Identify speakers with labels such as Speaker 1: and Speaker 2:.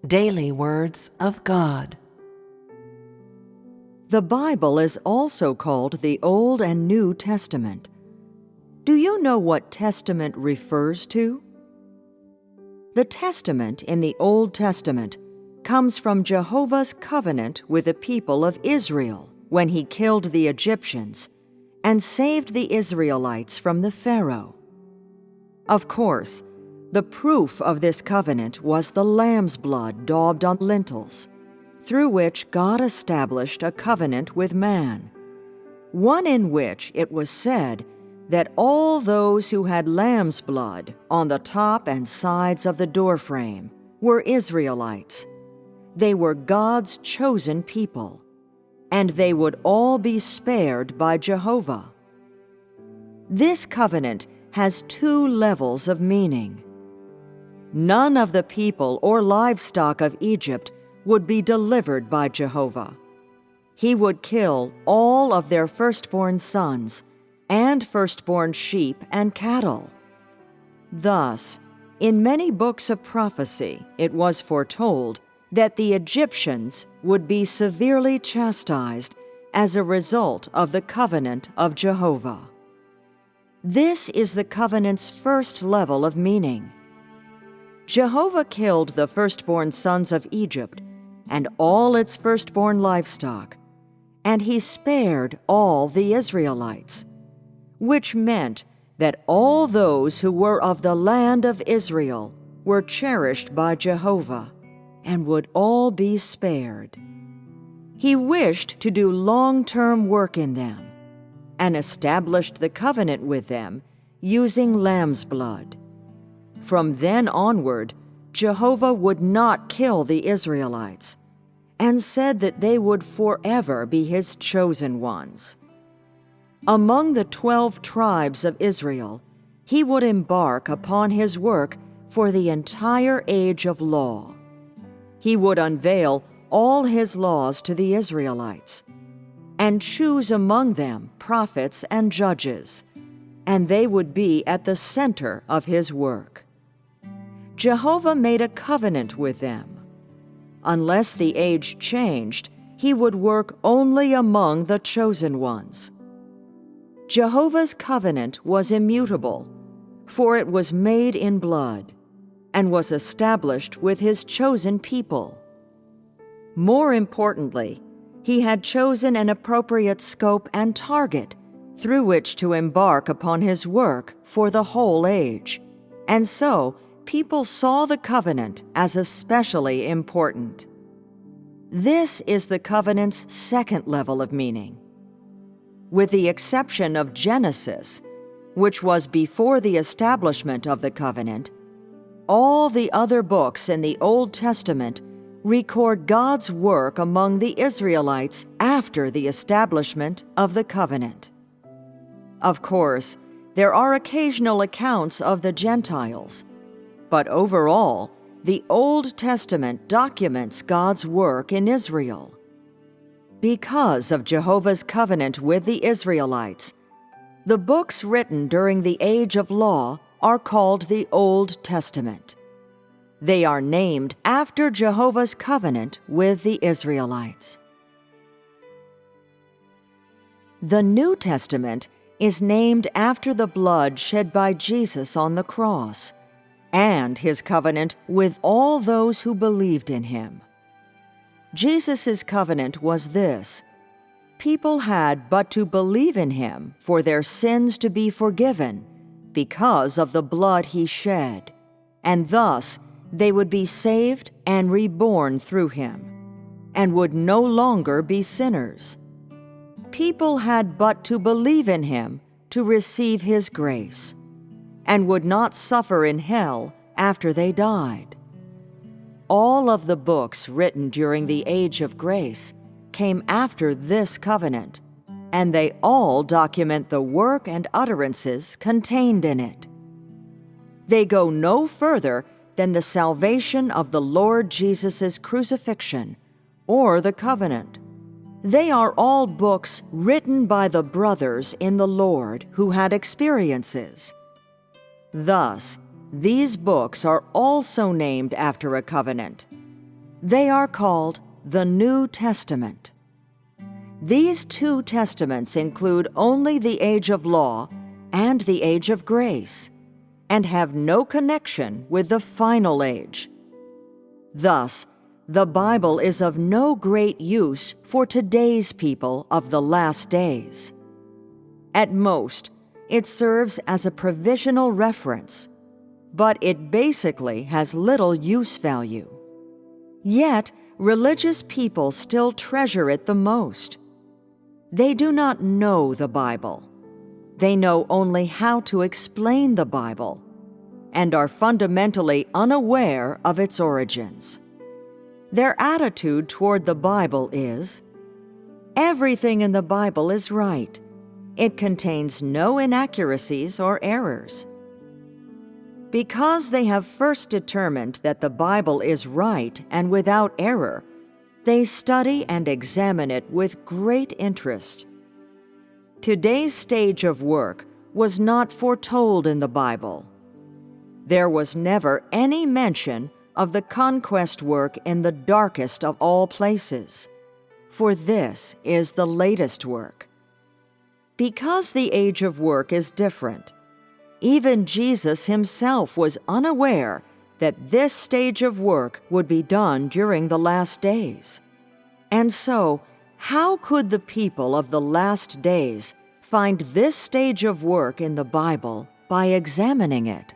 Speaker 1: Daily Words of God.
Speaker 2: The Bible is also called the Old and New Testament. Do you know what testament refers to? The testament in the Old Testament comes from Jehovah's covenant with the people of Israel when he killed the Egyptians and saved the Israelites from the Pharaoh. Of course, the proof of this covenant was the lamb's blood daubed on lintels, through which God established a covenant with man, one in which it was said that all those who had lamb's blood on the top and sides of the doorframe were Israelites. They were God's chosen people, and they would all be spared by Jehovah. This covenant has two levels of meaning. None of the people or livestock of Egypt would be delivered by Jehovah. He would kill all of their firstborn sons and firstborn sheep and cattle. Thus, in many books of prophecy, it was foretold that the Egyptians would be severely chastised as a result of the covenant of Jehovah. This is the covenant's first level of meaning. Jehovah killed the firstborn sons of Egypt and all its firstborn livestock, and he spared all the Israelites, which meant that all those who were of the land of Israel were cherished by Jehovah and would all be spared. He wished to do long-term work in them and established the covenant with them using lamb's blood. From then onward, Jehovah would not kill the Israelites, and said that they would forever be his chosen ones. Among the 12 tribes of Israel, he would embark upon his work for the entire age of law. He would unveil all his laws to the Israelites, and choose among them prophets and judges, and they would be at the center of his work. Jehovah made a covenant with them. Unless the age changed, he would work only among the chosen ones. Jehovah's covenant was immutable, for it was made in blood, and was established with his chosen people. More importantly, he had chosen an appropriate scope and target through which to embark upon his work for the whole age, and so people saw the covenant as especially important. This is the covenant's second level of meaning. With the exception of Genesis, which was before the establishment of the covenant, all the other books in the Old Testament record God's work among the Israelites after the establishment of the covenant. Of course, there are occasional accounts of the Gentiles, but overall, the Old Testament documents God's work in Israel. Because of Jehovah's covenant with the Israelites, the books written during the Age of Law are called the Old Testament. They are named after Jehovah's covenant with the Israelites. The New Testament is named after the blood shed by Jesus on the cross, and his covenant with all those who believed in him. Jesus' covenant was this: people had but to believe in him for their sins to be forgiven because of the blood he shed, and thus they would be saved and reborn through him, and would no longer be sinners. People had but to believe in him to receive his grace, and would not suffer in hell after they died. All of the books written during the Age of Grace came after this covenant, and they all document the work and utterances contained in it. They go no further than the salvation of the Lord Jesus' crucifixion or the covenant. They are all books written by the brothers in the Lord who had experiences. Thus, these books are also named after a covenant, They are called the New Testament. These two testaments include only the age of law and the age of grace, and have no connection with the final age. Thus, the Bible is of no great use for today's people of the last days. At most, it serves as a provisional reference, but it basically has little use value. Yet, religious people still treasure it the most. They do not know the Bible. They know only how to explain the Bible, and are fundamentally unaware of its origins. Their attitude toward the Bible is, "Everything in the Bible is right. It contains no inaccuracies or errors." Because they have first determined that the Bible is right and without error, they study and examine it with great interest. Today's stage of work was not foretold in the Bible. There was never any mention of the conquest work in the darkest of all places, for this is the latest work. Because the age of work is different, even Jesus himself was unaware that this stage of work would be done during the last days. And so, how could the people of the last days find this stage of work in the Bible by examining it?